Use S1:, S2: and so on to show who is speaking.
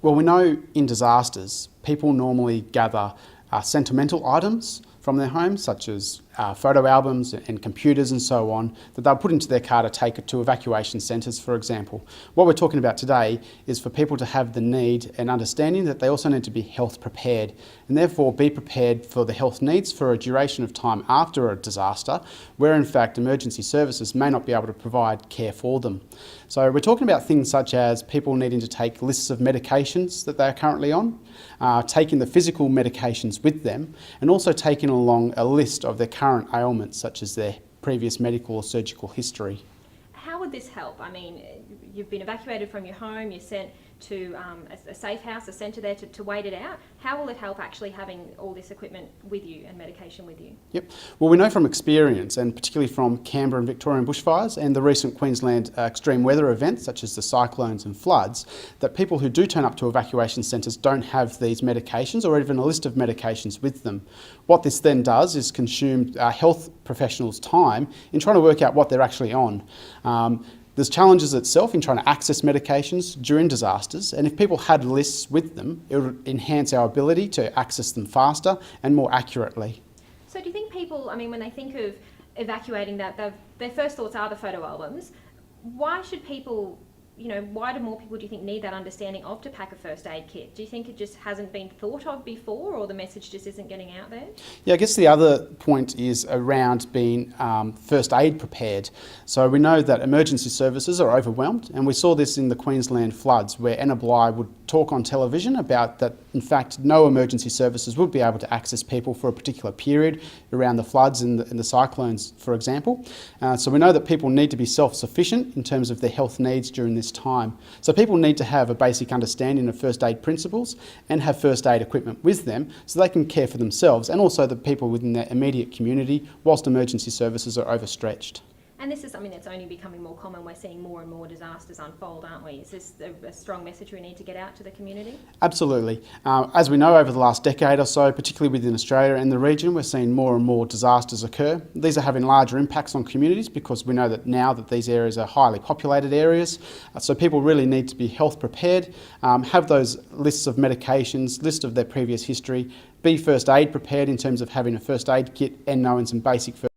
S1: Well, we know in disasters, people normally gather sentimental items from their homes, such as photo albums and computers and so on, that they'll put into their car to take it to evacuation centres, for example. What we're talking about today is for people to have the need and understanding that they also need to be health prepared, and therefore be prepared for the health needs for a duration of time after a disaster, where in fact emergency services may not be able to provide care for them. So we're talking about things such as people needing to take lists of medications that they're currently on, taking the physical medications with them, and also taking along a list of their current ailments, such as their previous medical or surgical history.
S2: How would this help? I mean, you've been evacuated from your home, you're sent to a safe house, a centre there to wait it out. How will it help actually having all this equipment with you and medication with you?
S1: Yep. Well, we know from experience, and particularly from Canberra and Victorian bushfires and the recent Queensland extreme weather events such as the cyclones and floods, that people who do turn up to evacuation centres don't have these medications or even a list of medications with them. What this then does is consume health professionals' time in trying to work out what they're actually on. There's challenges itself in trying to access medications during disasters, and if people had lists with them, it would enhance our ability to access them faster and more accurately.
S2: So do you think people, I mean, when they think of evacuating, that their first thoughts are the photo albums? Why should people, why do more people, do you think, need that understanding of to pack a first aid kit? Do you think it just hasn't been thought of before, or the message just isn't getting out there?
S1: Yeah, I guess the other point is around being first aid prepared. So we know that emergency services are overwhelmed, and we saw this in the Queensland floods, where Anna Bligh would talk on television about that, in fact, no emergency services would be able to access people for a particular period around the floods and the cyclones, for example. So we know that people need to be self-sufficient in terms of their health needs during this time. So people need to have a basic understanding of first aid principles and have first aid equipment with them so they can care for themselves and also the people within their immediate community whilst emergency services are overstretched.
S2: And this is something that's only becoming more common. We're seeing more and more disasters unfold, aren't we? Is this a strong message we need to get out to the community?
S1: Absolutely. As we know, over the last decade or so, particularly within Australia and the region, we're seeing more and more disasters occur. These are having larger impacts on communities because we know that now that these areas are highly populated areas. So people really need to be health prepared, have those lists of medications, list of their previous history, be first aid prepared in terms of having a first aid kit and knowing some basic first